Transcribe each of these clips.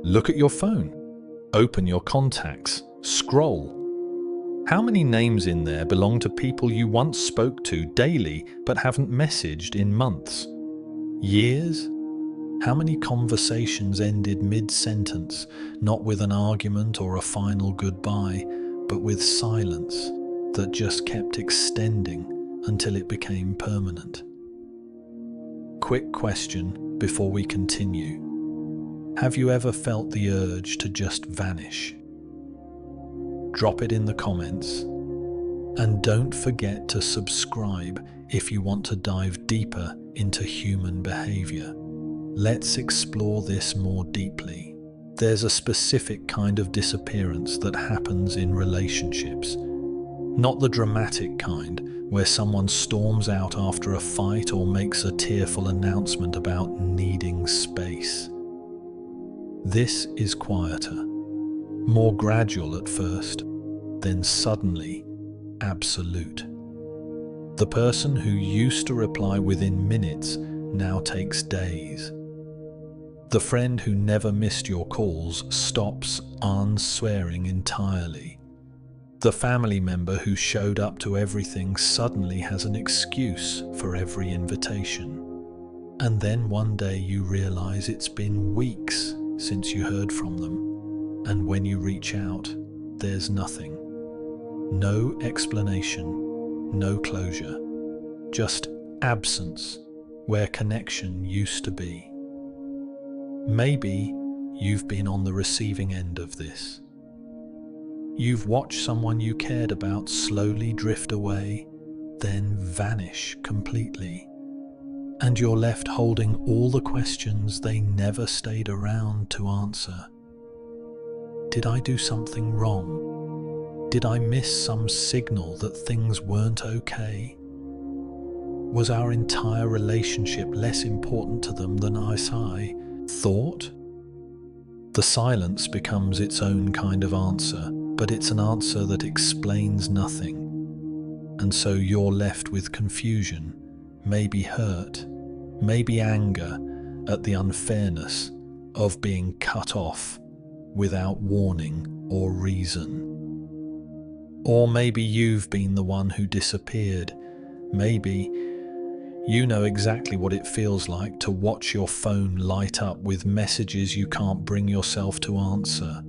Look at your phone. Open your contacts. Scroll. How many names in there belong to people you once spoke to daily but haven't messaged in months? Years? How many conversations ended mid-sentence, not with an argument or a final goodbye, but with silence that just kept extending until it became permanent? Quick question before we continue. Have you ever felt the urge to just vanish? Drop it in the comments. And don't forget to subscribe if you want to dive deeper into human behavior. Let's explore this more deeply. There's a specific kind of disappearance that happens in relationships. Not the dramatic kind, where someone storms out after a fight or makes a tearful announcement about needing space. This is quieter, more gradual at first, then suddenly absolute. The person who used to reply within minutes now takes days. The friend who never missed your calls stops answering entirely. The family member who showed up to everything suddenly has an excuse for every invitation. And then one day you realize it's been weeks since you heard from them. And when you reach out, there's nothing. No explanation, no closure. Just absence where connection used to be. Maybe you've been on the receiving end of this. You've watched someone you cared about slowly drift away, then vanish completely. And you're left holding all the questions they never stayed around to answer. Did I do something wrong? Did I miss some signal that things weren't okay? Was our entire relationship less important to them than I thought? The silence becomes its own kind of answer, but it's an answer that explains nothing. And so you're left with confusion, maybe hurt, maybe anger at the unfairness of being cut off without warning or reason. Or maybe you've been the one who disappeared. Maybe you know exactly what it feels like to watch your phone light up with messages you can't bring yourself to answer,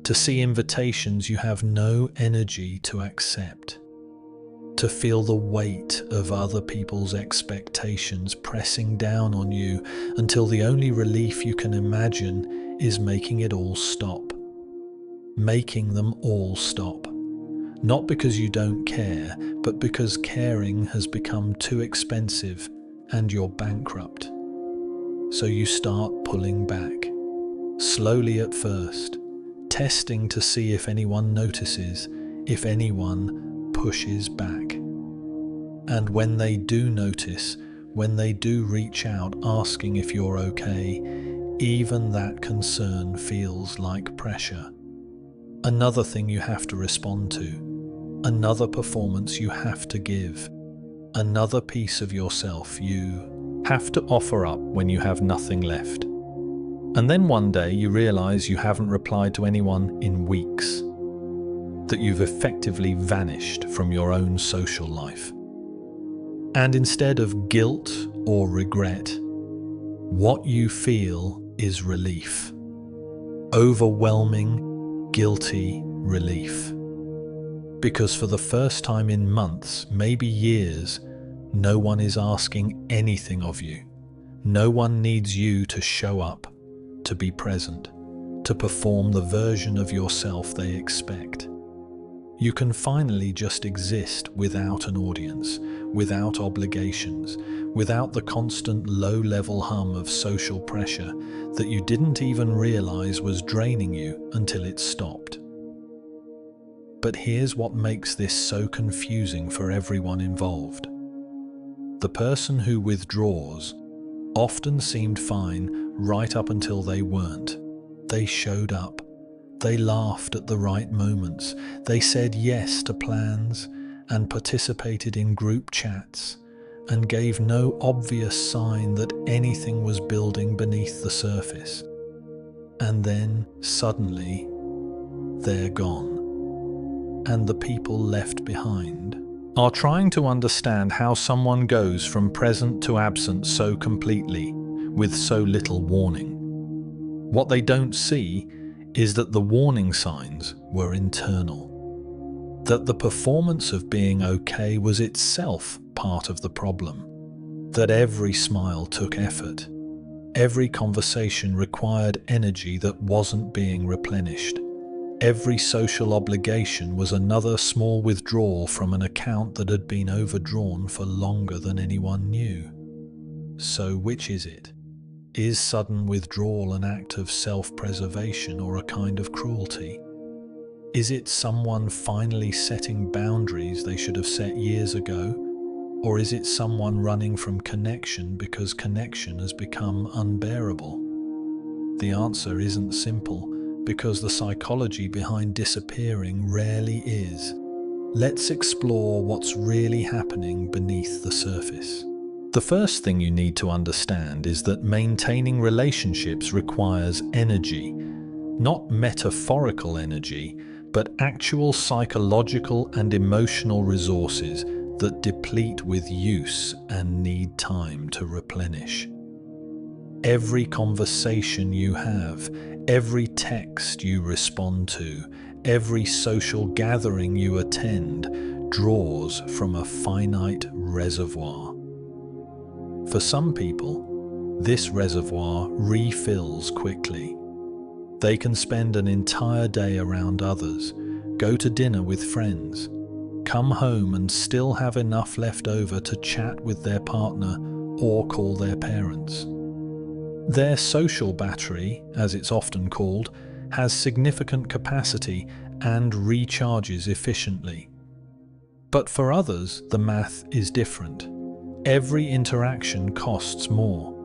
to see invitations you have no energy to accept, to feel the weight of other people's expectations pressing down on you until the only relief you can imagine is making it all stop. Making them all stop. Not because you don't care, but because caring has become too expensive and you're bankrupt. So you start pulling back, slowly at first, testing to see if anyone notices, if anyone pushes back. And when they do notice, when they do reach out asking if you're okay, even that concern feels like pressure. Another thing you have to respond to. Another performance you have to give, another piece of yourself you have to offer up when you have nothing left. And then one day you realize you haven't replied to anyone in weeks, that you've effectively vanished from your own social life. And instead of guilt or regret, what you feel is relief. Overwhelming, guilty relief. Because for the first time in months, maybe years, no one is asking anything of you. No one needs you to show up, to be present, to perform the version of yourself they expect. You can finally just exist without an audience, without obligations, without the constant low-level hum of social pressure that you didn't even realize was draining you until it stopped. But here's what makes this so confusing for everyone involved. The person who withdraws often seemed fine right up until they weren't. They showed up. They laughed at the right moments. They said yes to plans and participated in group chats and gave no obvious sign that anything was building beneath the surface. And then, suddenly, they're gone. And the people left behind are trying to understand how someone goes from present to absent so completely, with so little warning. What they don't see is that the warning signs were internal, that the performance of being okay was itself part of the problem, that every smile took effort, every conversation required energy that wasn't being replenished. Every social obligation was another small withdrawal from an account that had been overdrawn for longer than anyone knew. So which is it? Is sudden withdrawal an act of self-preservation or a kind of cruelty? Is it someone finally setting boundaries they should have set years ago? Or is it someone running from connection because connection has become unbearable? The answer isn't simple, because the psychology behind disappearing rarely is. Let's explore what's really happening beneath the surface. The first thing you need to understand is that maintaining relationships requires energy, not metaphorical energy, but actual psychological and emotional resources that deplete with use and need time to replenish. Every conversation you have, every text you respond to, every social gathering you attend draws from a finite reservoir. For some people, this reservoir refills quickly. They can spend an entire day around others, go to dinner with friends, come home and still have enough left over to chat with their partner or call their parents. Their social battery, as it's often called, has significant capacity and recharges efficiently. But for others, the math is different. Every interaction costs more.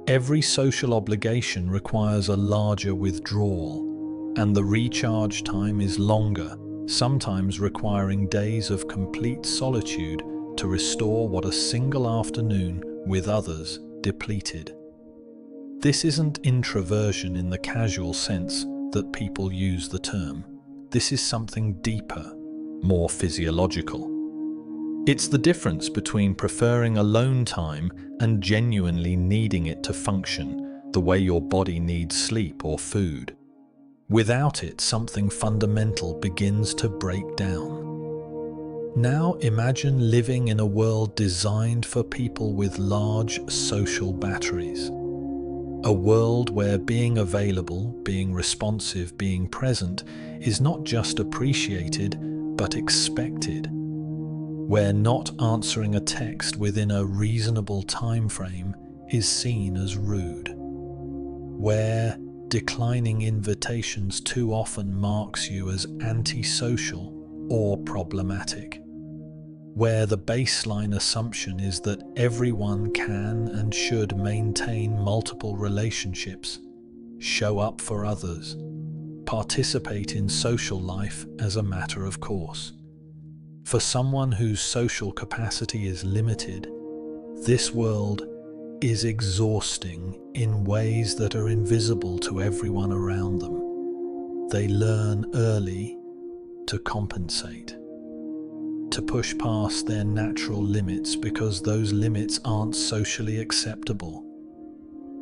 Every social obligation requires a larger withdrawal, and the recharge time is longer, sometimes requiring days of complete solitude to restore what a single afternoon with others depleted. This isn't introversion in the casual sense that people use the term. This is something deeper, more physiological. It's the difference between preferring alone time and genuinely needing it to function, the way your body needs sleep or food. Without it, something fundamental begins to break down. Now imagine living in a world designed for people with large social batteries. A world where being available, being responsive, being present is not just appreciated, but expected. Where not answering a text within a reasonable time frame is seen as rude. Where declining invitations too often marks you as antisocial or problematic. Where the baseline assumption is that everyone can and should maintain multiple relationships, show up for others, participate in social life as a matter of course. For someone whose social capacity is limited, this world is exhausting in ways that are invisible to everyone around them. They learn early to compensate, to push past their natural limits because those limits aren't socially acceptable,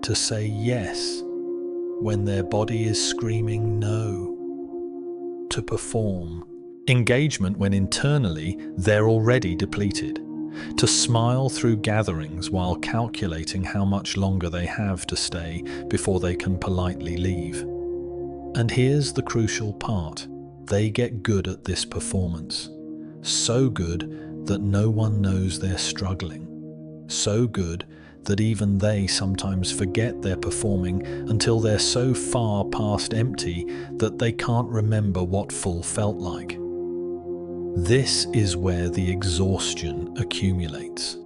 to say yes when their body is screaming no, to perform engagement when internally they're already depleted, to smile through gatherings while calculating how much longer they have to stay before they can politely leave. And here's the crucial part. They get good at this performance. So good that no one knows they're struggling. So good that even they sometimes forget they're performing until they're so far past empty that they can't remember what full felt like. This is where the exhaustion accumulates.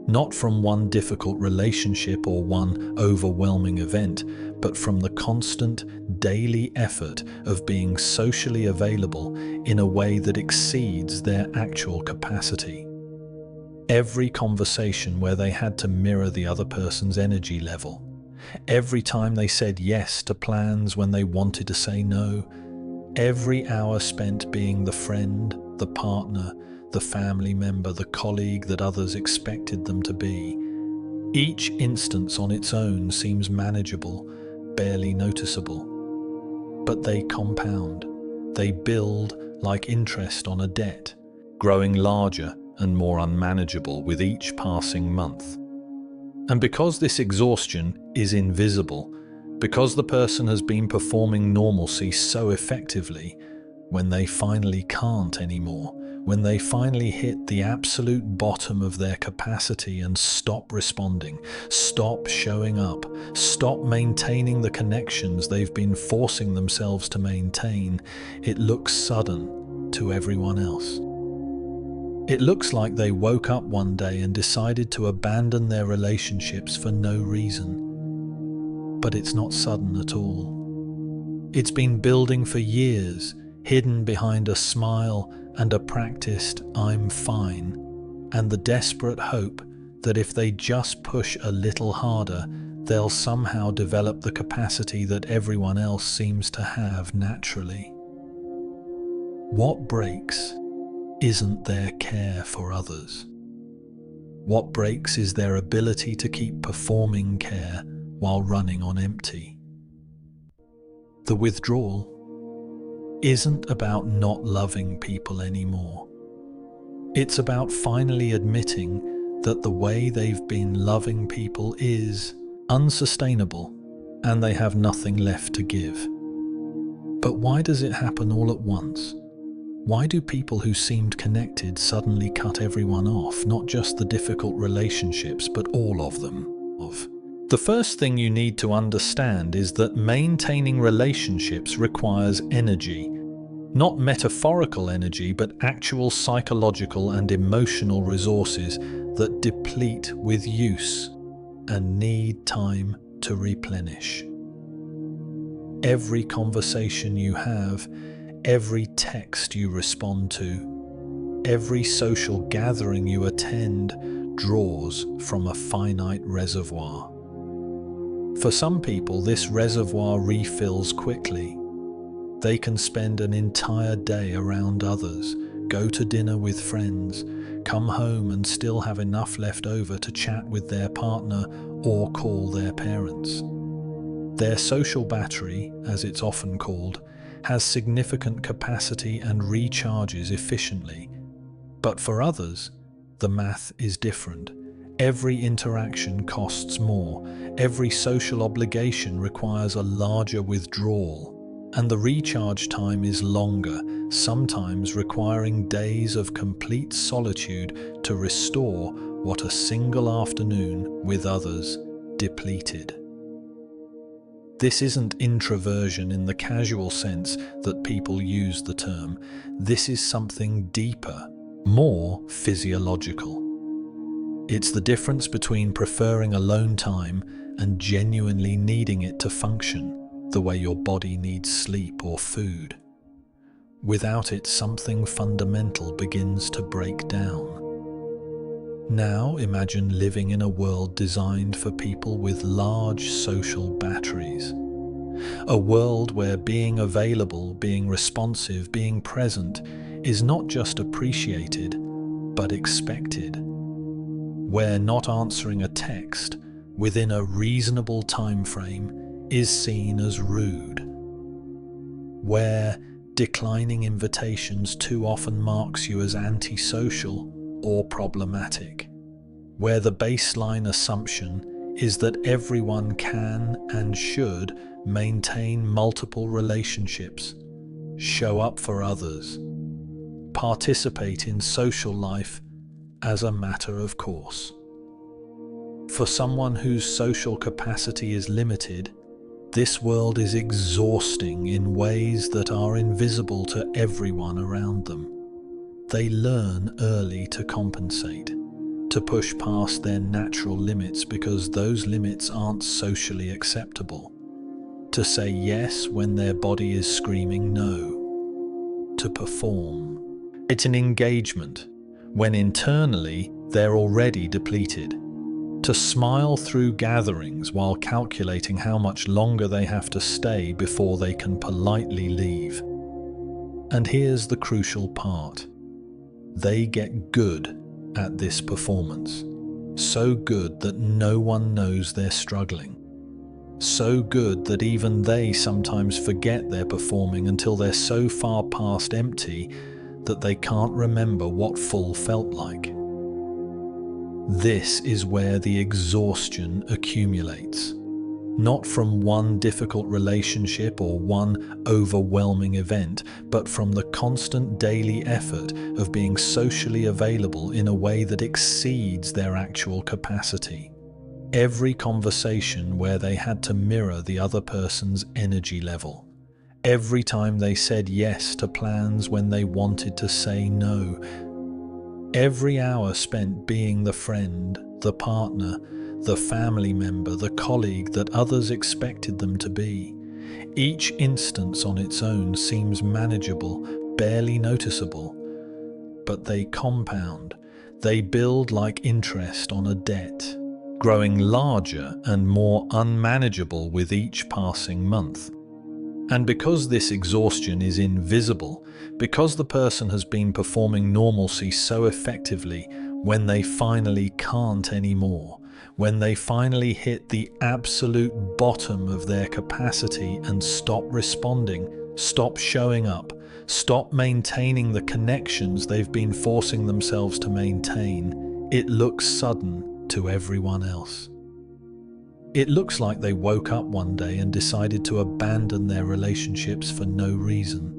Not from one difficult relationship or one overwhelming event, but from the constant daily effort of being socially available in a way that exceeds their actual capacity. Every conversation where they had to mirror the other person's energy level. Every time they said yes to plans when they wanted to say no. Every hour spent being the friend, the partner, the family member, the colleague that others expected them to be. Each instance on its own seems manageable, barely noticeable. But they compound. They build like interest on a debt, growing larger and more unmanageable with each passing month. And because this exhaustion is invisible, because the person has been performing normalcy so effectively, when they finally can't anymore, when they finally hit the absolute bottom of their capacity and stop responding, stop showing up, stop maintaining the connections they've been forcing themselves to maintain, it looks sudden to everyone else. It looks like they woke up one day and decided to abandon their relationships for no reason. But it's not sudden at all. It's been building for years, hidden behind a smile and a practiced "I'm fine," and the desperate hope that if they just push a little harder, they'll somehow develop the capacity that everyone else seems to have naturally. What breaks isn't their care for others. What breaks is their ability to keep performing care while running on empty. The withdrawal isn't about not loving people anymore. It's about finally admitting that the way they've been loving people is unsustainable and they have nothing left to give. But why does it happen all at once? Why do people who seemed connected suddenly cut everyone off, not just the difficult relationships, but all of them? The first thing you need to understand is that maintaining relationships requires energy. Not metaphorical energy, but actual psychological and emotional resources that deplete with use and need time to replenish. Every conversation you have, every text you respond to, every social gathering you attend draws from a finite reservoir. For some people, this reservoir refills quickly. They can spend an entire day around others, go to dinner with friends, come home and still have enough left over to chat with their partner or call their parents. Their social battery, as it's often called, has significant capacity and recharges efficiently. But for others, the math is different. Every interaction costs more, every social obligation requires a larger withdrawal, and the recharge time is longer, sometimes requiring days of complete solitude to restore what a single afternoon with others depleted. This isn't introversion in the casual sense that people use the term. This is something deeper, more physiological. It's the difference between preferring alone time and genuinely needing it to function, the way your body needs sleep or food. Without it, something fundamental begins to break down. Now imagine living in a world designed for people with large social batteries. A world where being available, being responsive, being present is not just appreciated, but expected. Where not answering a text within a reasonable time frame is seen as rude. Where declining invitations too often marks you as antisocial or problematic. Where the baseline assumption is that everyone can and should maintain multiple relationships, show up for others, participate in social life as a matter of course. For someone whose social capacity is limited, this world is exhausting in ways that are invisible to everyone around them. They learn early to compensate, to push past their natural limits because those limits aren't socially acceptable, to say yes when their body is screaming no, to perform. It's an engagement when internally they're already depleted, to smile through gatherings while calculating how much longer they have to stay before they can politely leave. And here's the crucial part. They get good at this performance. So good that no one knows they're struggling. So good that even they sometimes forget they're performing until they're so far past empty that they can't remember what full felt like. This is where the exhaustion accumulates. Not from one difficult relationship or one overwhelming event, but from the constant daily effort of being socially available in a way that exceeds their actual capacity. Every conversation where they had to mirror the other person's energy level. Every time they said yes to plans when they wanted to say no. Every hour spent being the friend, the partner, the family member, the colleague that others expected them to be. Each instance on its own seems manageable, barely noticeable. But they compound. They build like interest on a debt, growing larger and more unmanageable with each passing month. And because this exhaustion is invisible, because the person has been performing normalcy so effectively, when they finally can't anymore, when they finally hit the absolute bottom of their capacity and stop responding, stop showing up, stop maintaining the connections they've been forcing themselves to maintain, it looks sudden to everyone else. It looks like they woke up one day and decided to abandon their relationships for no reason.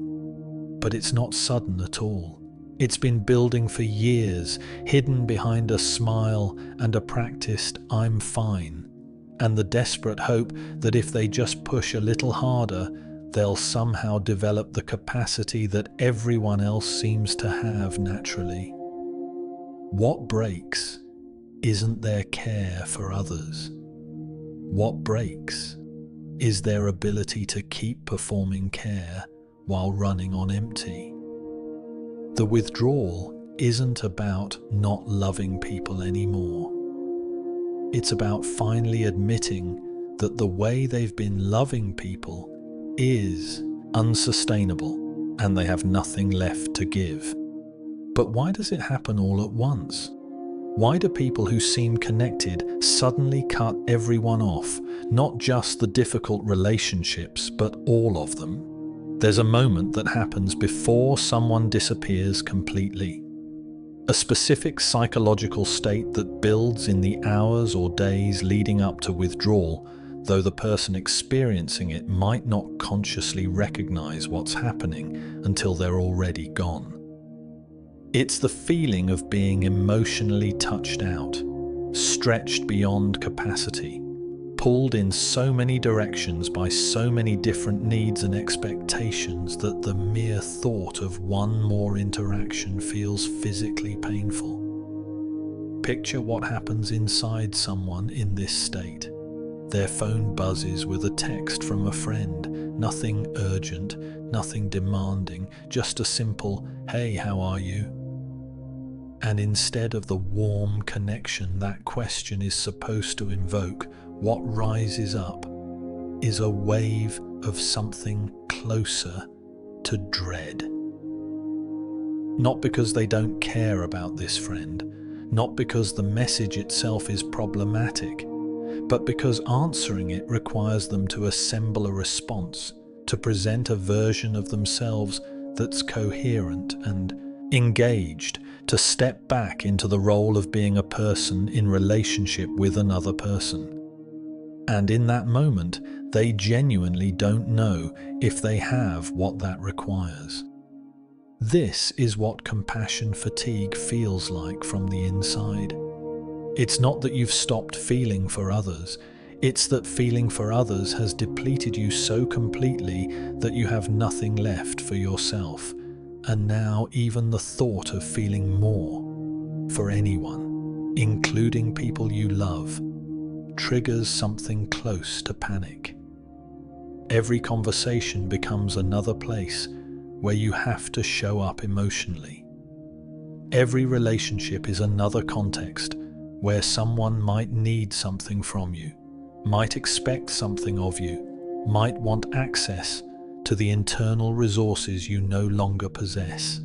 But it's not sudden at all. It's been building for years, hidden behind a smile and a practiced "I'm fine," and the desperate hope that if they just push a little harder, they'll somehow develop the capacity that everyone else seems to have naturally. What breaks isn't their care for others. What breaks is their ability to keep performing care while running on empty. The withdrawal isn't about not loving people anymore. It's about finally admitting that the way they've been loving people is unsustainable and they have nothing left to give. But why does it happen all at once? Why do people who seem connected suddenly cut everyone off, not just the difficult relationships, but all of them? There's a moment that happens before someone disappears completely. A specific psychological state that builds in the hours or days leading up to withdrawal, though the person experiencing it might not consciously recognize what's happening until they're already gone. It's the feeling of being emotionally touched out, stretched beyond capacity, pulled in so many directions by so many different needs and expectations that the mere thought of one more interaction feels physically painful. Picture what happens inside someone in this state. Their phone buzzes with a text from a friend, nothing urgent, nothing demanding, just a simple, "Hey, how are you?" And instead of the warm connection that question is supposed to invoke, what rises up is a wave of something closer to dread. Not because they don't care about this friend, not because the message itself is problematic, but because answering it requires them to assemble a response, to present a version of themselves that's coherent and engaged, to step back into the role of being a person in relationship with another person. And in that moment, they genuinely don't know if they have what that requires. This is what compassion fatigue feels like from the inside. It's not that you've stopped feeling for others, it's that feeling for others has depleted you so completely that you have nothing left for yourself. And now even the thought of feeling more for anyone, including people you love, triggers something close to panic. Every conversation becomes another place where you have to show up emotionally. Every relationship is another context where someone might need something from you, might expect something of you, might want access to the internal resources you no longer possess.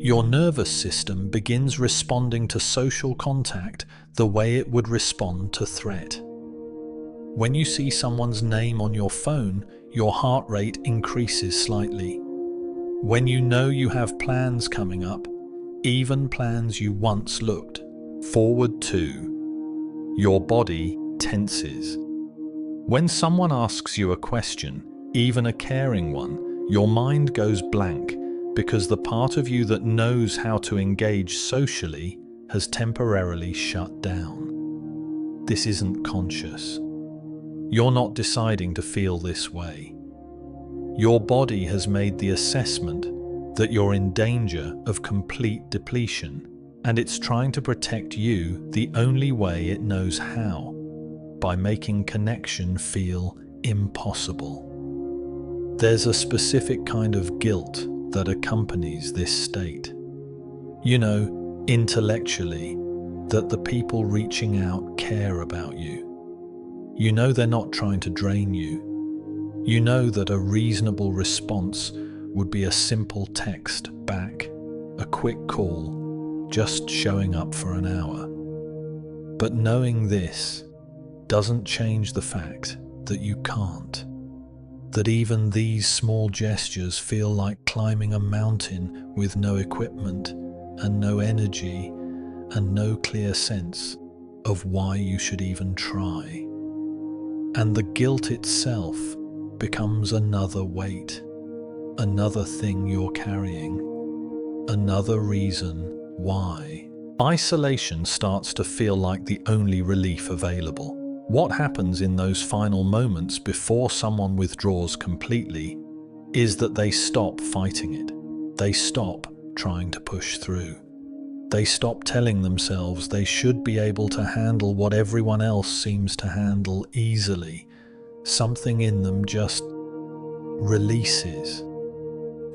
Your nervous system begins responding to social contact the way it would respond to threat. When you see someone's name on your phone, your heart rate increases slightly. When you know you have plans coming up, even plans you once looked forward to, your body tenses. When someone asks you a question, even a caring one, your mind goes blank because the part of you that knows how to engage socially has temporarily shut down. This isn't conscious. You're not deciding to feel this way. Your body has made the assessment that you're in danger of complete depletion, and it's trying to protect you the only way it knows how, by making connection feel impossible. There's a specific kind of guilt that accompanies this state. You know, intellectually, that the people reaching out care about you. You know they're not trying to drain you. You know that a reasonable response would be a simple text back, a quick call, just showing up for an hour. But knowing this doesn't change the fact that you can't. That even these small gestures feel like climbing a mountain with no equipment and no energy and no clear sense of why you should even try. And the guilt itself becomes another weight, another thing you're carrying, another reason why. Isolation starts to feel like the only relief available. What happens in those final moments before someone withdraws completely is that they stop fighting it. They stop trying to push through. They stop telling themselves they should be able to handle what everyone else seems to handle easily. Something in them just releases.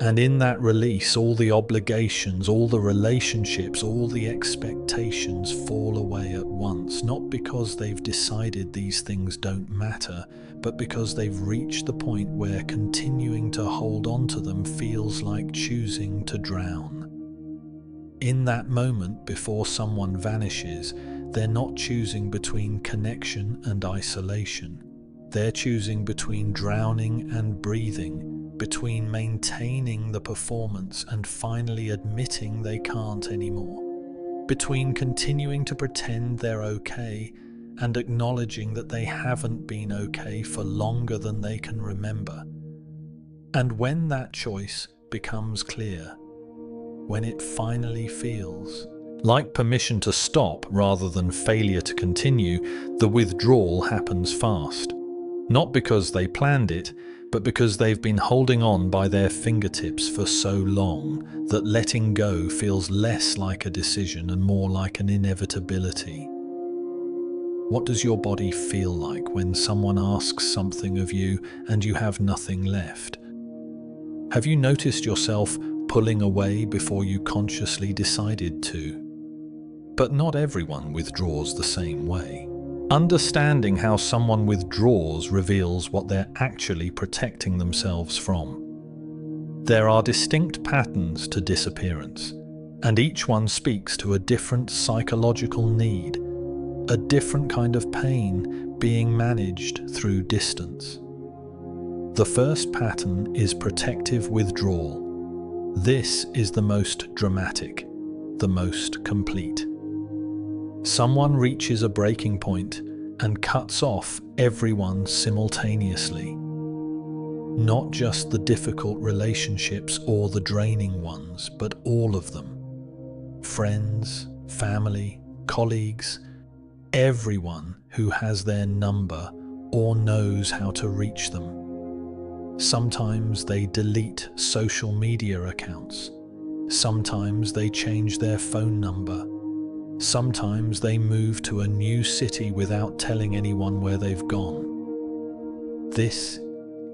And in that release, all the obligations, all the relationships, all the expectations fall away at once, not because they've decided these things don't matter, but because they've reached the point where continuing to hold on to them feels like choosing to drown. In that moment before someone vanishes, they're not choosing between connection and isolation. They're choosing between drowning and breathing, between maintaining the performance and finally admitting they can't anymore, between continuing to pretend they're okay and acknowledging that they haven't been okay for longer than they can remember. And when that choice becomes clear, when it finally feels like permission to stop rather than failure to continue, the withdrawal happens fast. Not because they planned it, but because they've been holding on by their fingertips for so long that letting go feels less like a decision and more like an inevitability. What does your body feel like when someone asks something of you and you have nothing left? Have you noticed yourself pulling away before you consciously decided to? But not everyone withdraws the same way. Understanding how someone withdraws reveals what they're actually protecting themselves from. There are distinct patterns to disappearance, and each one speaks to a different psychological need, a different kind of pain being managed through distance. The first pattern is protective withdrawal. This is the most dramatic, the most complete. Someone reaches a breaking point and cuts off everyone simultaneously. Not just the difficult relationships or the draining ones, but all of them. Friends, family, colleagues, everyone who has their number or knows how to reach them. Sometimes they delete social media accounts. Sometimes they change their phone number. Sometimes they move to a new city without telling anyone where they've gone. This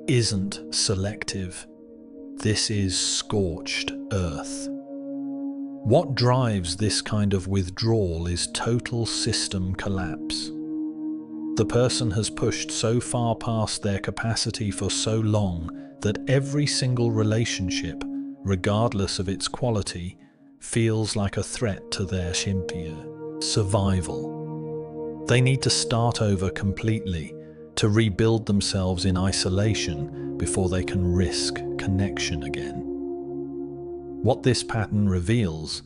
isn't selective. This is scorched earth. What drives this kind of withdrawal is total system collapse. The person has pushed so far past their capacity for so long that every single relationship, regardless of its quality, feels like a threat to their survival. They need to start over completely to rebuild themselves in isolation before they can risk connection again. What this pattern reveals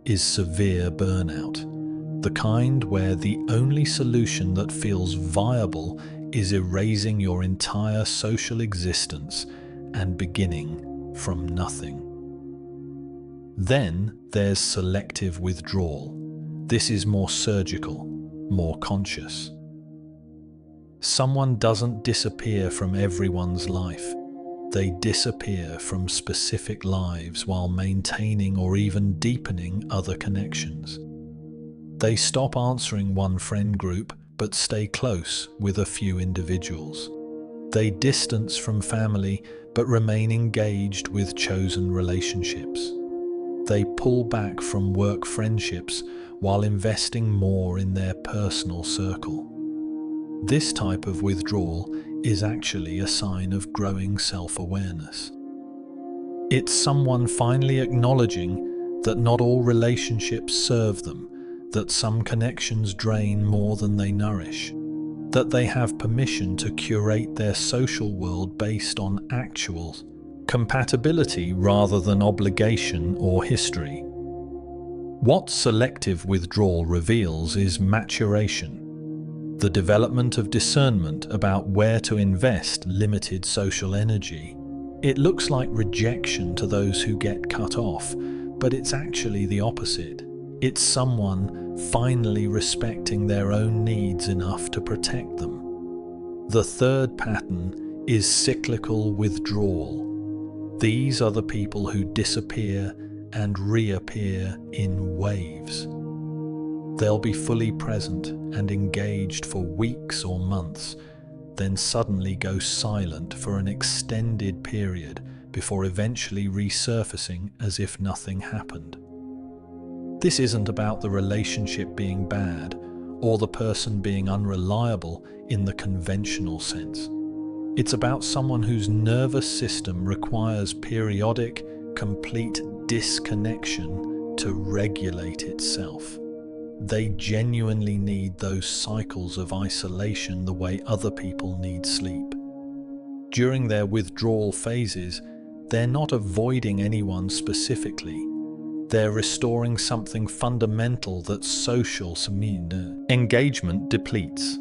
is severe burnout, the kind where the only solution that feels viable is erasing your entire social existence and beginning from nothing. Then there's selective withdrawal. This is more surgical, more conscious. Someone doesn't disappear from everyone's life. They disappear from specific lives while maintaining or even deepening other connections. They stop answering one friend group but stay close with a few individuals. They distance from family but remain engaged with chosen relationships. They pull back from work friendships while investing more in their personal circle. This type of withdrawal is actually a sign of growing self-awareness. It's someone finally acknowledging that not all relationships serve them, that some connections drain more than they nourish, that they have permission to curate their social world based on actual compatibility rather than obligation or history. What selective withdrawal reveals is maturation, the development of discernment about where to invest limited social energy. It looks like rejection to those who get cut off, but it's actually the opposite. It's someone finally respecting their own needs enough to protect them. The third pattern is cyclical withdrawal. These are the people who disappear and reappear in waves. They'll be fully present and engaged for weeks or months, then suddenly go silent for an extended period before eventually resurfacing as if nothing happened. This isn't about the relationship being bad or the person being unreliable in the conventional sense. It's about someone whose nervous system requires periodic, complete disconnection to regulate itself. They genuinely need those cycles of isolation the way other people need sleep. During their withdrawal phases, they're not avoiding anyone specifically. They're restoring something fundamental that social engagement depletes.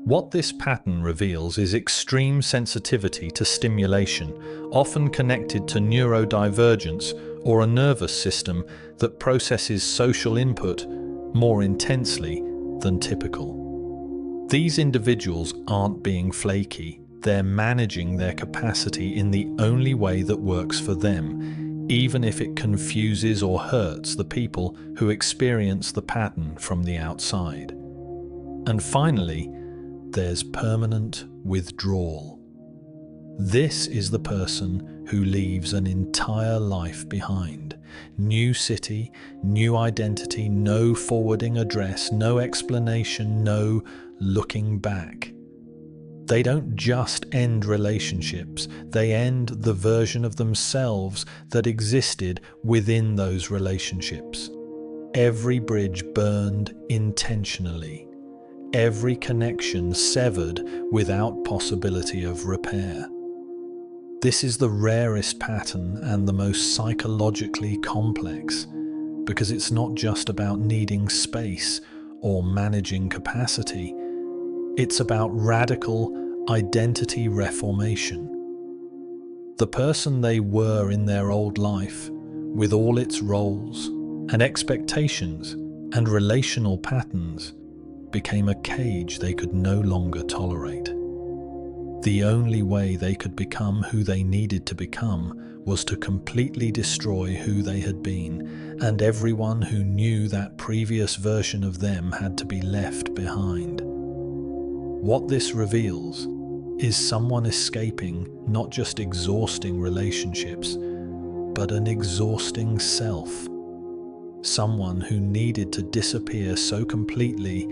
What this pattern reveals is extreme sensitivity to stimulation, often connected to neurodivergence or a nervous system that processes social input more intensely than typical. These individuals aren't being flaky, they're managing their capacity in the only way that works for them, even if it confuses or hurts the people who experience the pattern from the outside. And finally, there's permanent withdrawal. This is the person who leaves an entire life behind. New city, new identity, no forwarding address, no explanation, no looking back. They don't just end relationships, they end the version of themselves that existed within those relationships. Every bridge burned intentionally, every connection severed without possibility of repair. This is the rarest pattern and the most psychologically complex, because it's not just about needing space or managing capacity. It's about radical identity reformation. The person they were in their old life, with all its roles and expectations and relational patterns, became a cage they could no longer tolerate. The only way they could become who they needed to become was to completely destroy who they had been, and everyone who knew that previous version of them had to be left behind. What this reveals is someone escaping not just exhausting relationships, but an exhausting self. someone who needed to disappear so completely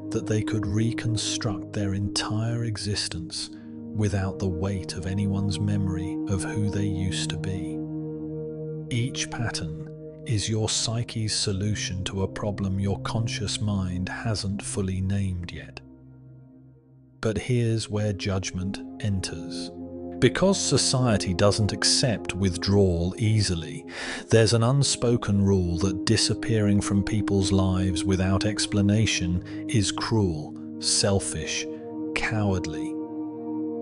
that they could reconstruct their entire existence without the weight of anyone's memory of who they used to be. Each pattern is your psyche's solution to a problem your conscious mind hasn't fully named yet. But here's where judgment enters. Because society doesn't accept withdrawal easily, there's an unspoken rule that disappearing from people's lives without explanation is cruel, selfish, cowardly.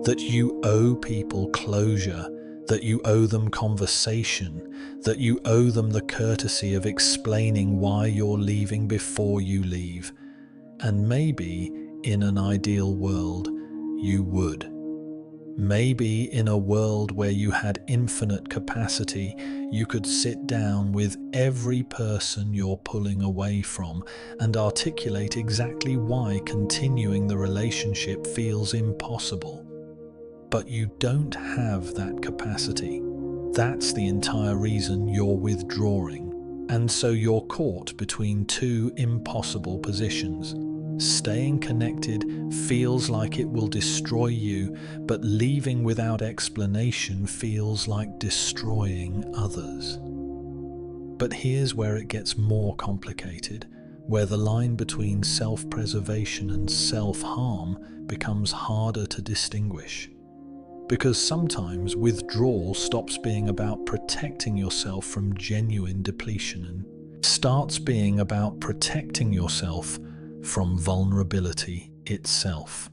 That you owe people closure, that you owe them conversation, that you owe them the courtesy of explaining why you're leaving before you leave. And maybe, in an ideal world, you would. Maybe in a world where you had infinite capacity, you could sit down with every person you're pulling away from and articulate exactly why continuing the relationship feels impossible. But you don't have that capacity. That's the entire reason you're withdrawing. And so you're caught between two impossible positions. Staying connected feels like it will destroy you, but leaving without explanation feels like destroying others. But here's where it gets more complicated, where the line between self-preservation and self-harm becomes harder to distinguish. Because sometimes withdrawal stops being about protecting yourself from genuine depletion and starts being about protecting yourself from vulnerability itself.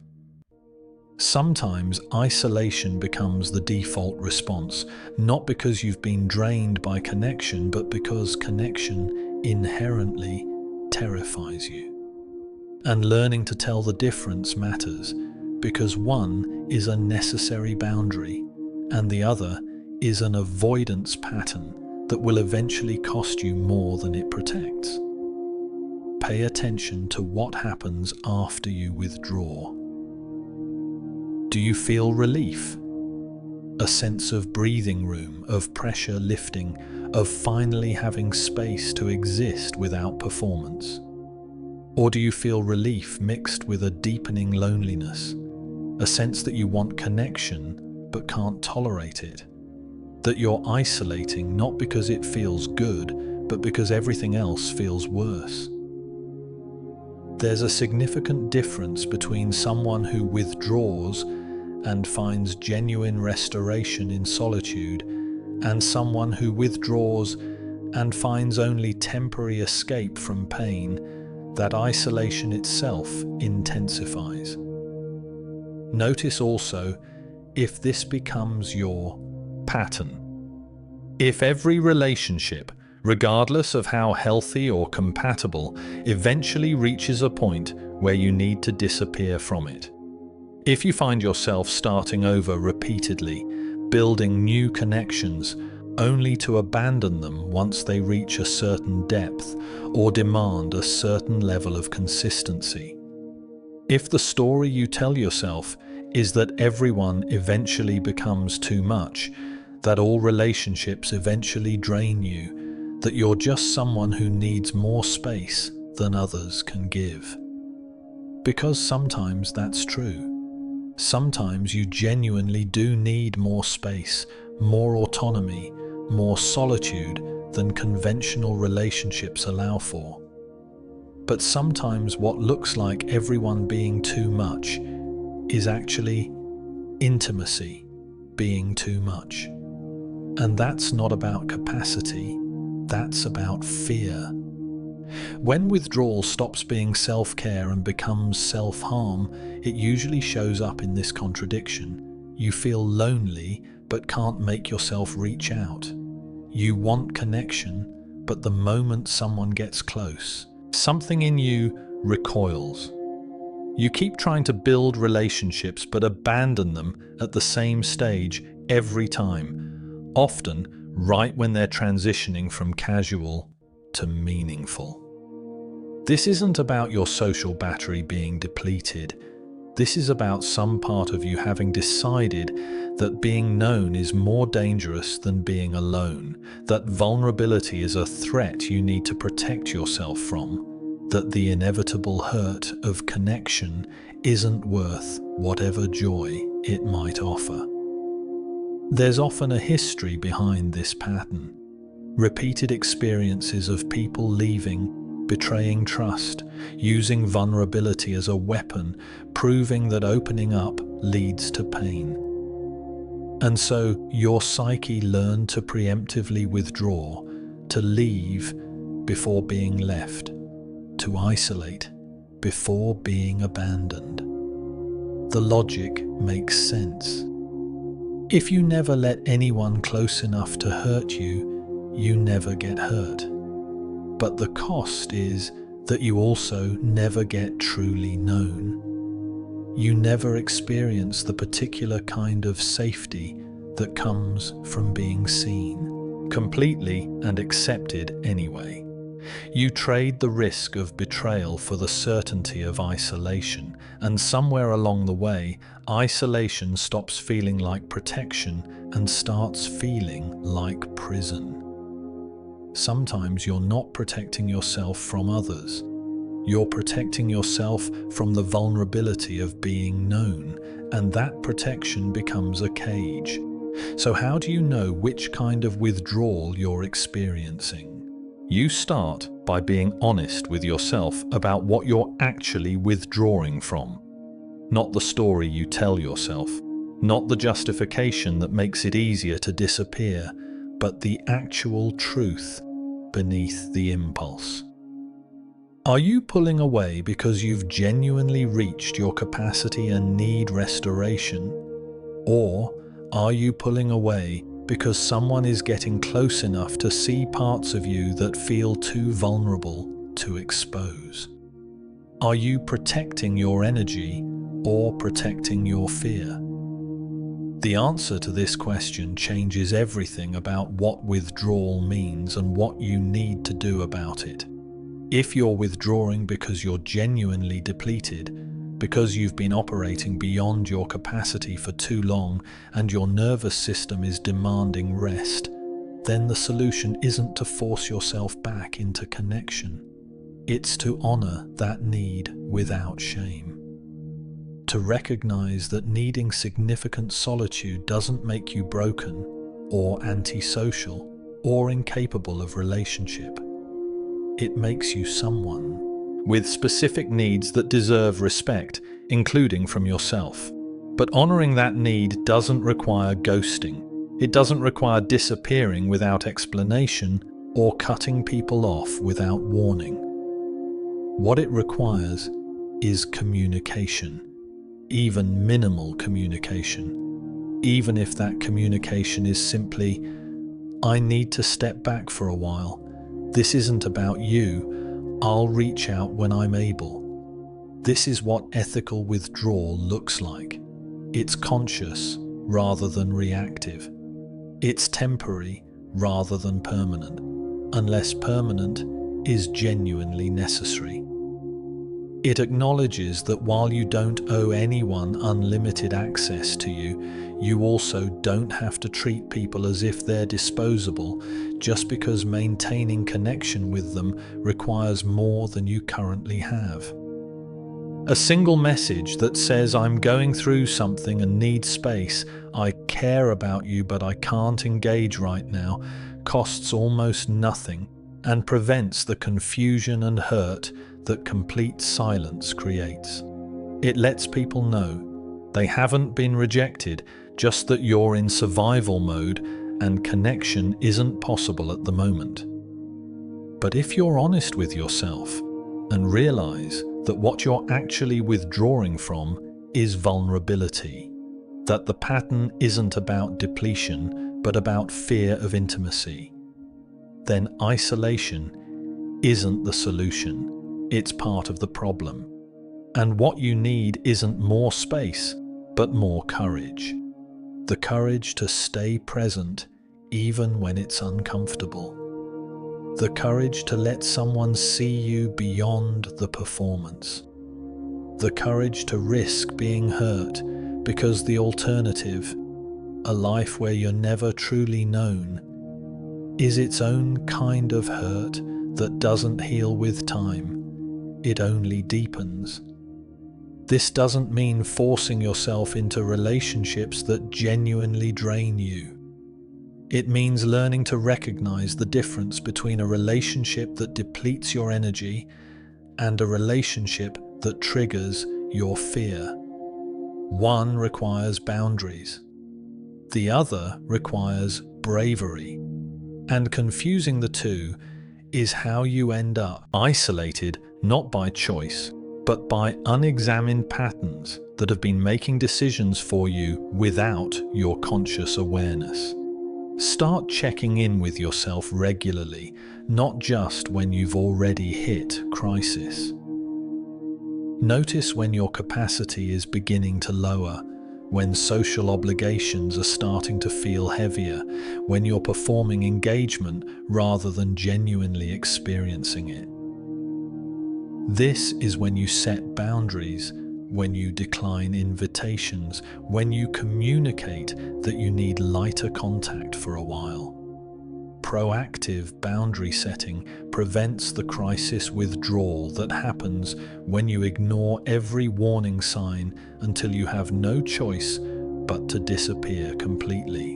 Sometimes isolation becomes the default response, not because you've been drained by connection, but because connection inherently terrifies you. And learning to tell the difference matters, because one is a necessary boundary, and the other is an avoidance pattern that will eventually cost you more than it protects. Pay attention to what happens after you withdraw. Do you feel relief? A sense of breathing room, of pressure lifting, of finally having space to exist without performance? Or do you feel relief mixed with a deepening loneliness, a sense that you want connection but can't tolerate it? That you're isolating not because it feels good, but because everything else feels worse? There's a significant difference between someone who withdraws and finds genuine restoration in solitude and someone who withdraws and finds only temporary escape from pain that isolation itself intensifies. Notice also if this becomes your pattern. If every relationship, regardless of how healthy or compatible, eventually reaches a point where you need to disappear from it. If you find yourself starting over repeatedly, building new connections, only to abandon them once they reach a certain depth or demand a certain level of consistency. If the story you tell yourself is that everyone eventually becomes too much, that all relationships eventually drain you, that you're just someone who needs more space than others can give. Because sometimes that's true. Sometimes you genuinely do need more space, more autonomy, more solitude than conventional relationships allow for. But sometimes what looks like everyone being too much is actually intimacy being too much. And that's not about capacity. That's about fear. When withdrawal stops being self-care and becomes self-harm, it usually shows up in this contradiction. You feel lonely, but can't make yourself reach out. You want connection, but the moment someone gets close, something in you recoils. You keep trying to build relationships, but abandon them at the same stage every time, often right when they're transitioning from casual to meaningful. This isn't about your social battery being depleted. This is about some part of you having decided that being known is more dangerous than being alone, that vulnerability is a threat you need to protect yourself from, that the inevitable hurt of connection isn't worth whatever joy it might offer. There's often a history behind this pattern. Repeated experiences of people leaving, betraying trust, using vulnerability as a weapon, proving that opening up leads to pain. And so your psyche learned to preemptively withdraw, to leave before being left, to isolate before being abandoned. The logic makes sense. If you never let anyone close enough to hurt you, you never get hurt. But the cost is that you also never get truly known. You never experience the particular kind of safety that comes from being seen, completely and accepted anyway. You trade the risk of betrayal for the certainty of isolation, and somewhere along the way, isolation stops feeling like protection and starts feeling like prison. Sometimes you're not protecting yourself from others. You're protecting yourself from the vulnerability of being known, and that protection becomes a cage. So how do you know which kind of withdrawal you're experiencing? You start by being honest with yourself about what you're actually withdrawing from. Not the story you tell yourself, not the justification that makes it easier to disappear, but the actual truth beneath the impulse. Are you pulling away because you've genuinely reached your capacity and need restoration? Or are you pulling away because someone is getting close enough to see parts of you that feel too vulnerable to expose? Are you protecting your energy or protecting your fear? The answer to this question changes everything about what withdrawal means and what you need to do about it. If you're withdrawing because you're genuinely depleted, because you've been operating beyond your capacity for too long and your nervous system is demanding rest, then the solution isn't to force yourself back into connection. It's to honor that need without shame. To recognize that needing significant solitude doesn't make you broken or antisocial or incapable of relationship. It makes you someone with specific needs that deserve respect, including from yourself. But honoring that need doesn't require ghosting. It doesn't require disappearing without explanation or cutting people off without warning. What it requires is communication, even minimal communication, even if that communication is simply, "I need to step back for a while. This isn't about you. I'll reach out when I'm able." This is what ethical withdrawal looks like. It's conscious rather than reactive. It's temporary rather than permanent, unless permanent is genuinely necessary. It acknowledges that while you don't owe anyone unlimited access to you, you also don't have to treat people as if they're disposable just because maintaining connection with them requires more than you currently have. A single message that says, "I'm going through something and need space, I care about you but I can't engage right now," costs almost nothing and prevents the confusion and hurt that complete silence creates. It lets people know they haven't been rejected, just that you're in survival mode and connection isn't possible at the moment. But if you're honest with yourself and realize that what you're actually withdrawing from is vulnerability, that the pattern isn't about depletion but about fear of intimacy, then isolation isn't the solution. It's part of the problem. And what you need isn't more space, but more courage. The courage to stay present even when it's uncomfortable. The courage to let someone see you beyond the performance. the courage to risk being hurt, because the alternative, a life where you're never truly known, is its own kind of hurt that doesn't heal with time. It only deepens. This doesn't mean forcing yourself into relationships that genuinely drain you. It means learning to recognize the difference between a relationship that depletes your energy and a relationship that triggers your fear. One requires boundaries. The other requires bravery. And confusing the two is how you end up isolated, not by choice, but by unexamined patterns that have been making decisions for you without your conscious awareness. Start checking in with yourself regularly, not just when you've already hit crisis. Notice when your capacity is beginning to lower, when social obligations are starting to feel heavier, when you're performing engagement rather than genuinely experiencing it. This is when you set boundaries, when you decline invitations, when you communicate that you need lighter contact for a while. Proactive boundary setting prevents the crisis withdrawal that happens when you ignore every warning sign until you have no choice but to disappear completely.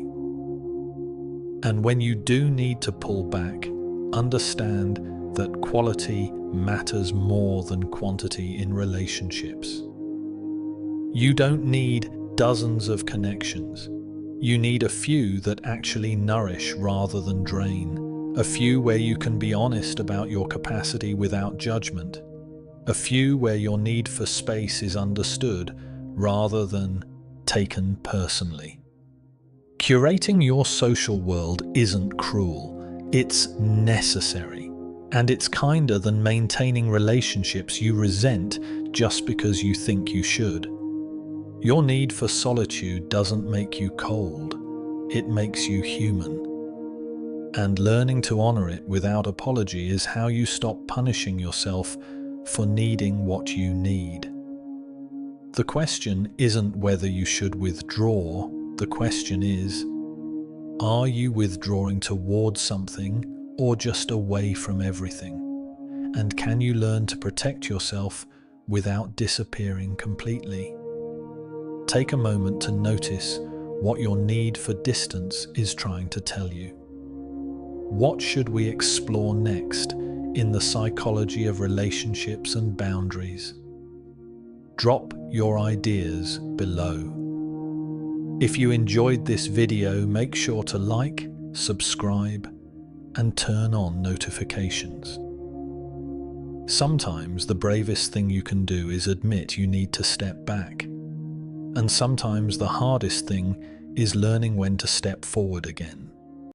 And when you do need to pull back, understand that quality matters more than quantity in relationships. You don't need dozens of connections. You need a few that actually nourish rather than drain. A few where you can be honest about your capacity without judgment. A few where your need for space is understood rather than taken personally. Curating your social world isn't cruel. It's necessary. And it's kinder than maintaining relationships you resent just because you think you should. Your need for solitude doesn't make you cold, it makes you human. And learning to honor it without apology is how you stop punishing yourself for needing what you need. The question isn't whether you should withdraw, the question is, are you withdrawing towards something or just away from everything? And can you learn to protect yourself without disappearing completely? Take a moment to notice what your need for distance is trying to tell you. What should we explore next in the psychology of relationships and boundaries? Drop your ideas below. If you enjoyed this video, make sure to like, subscribe, and turn on notifications. Sometimes the bravest thing you can do is admit you need to step back. And sometimes the hardest thing is learning when to step forward again.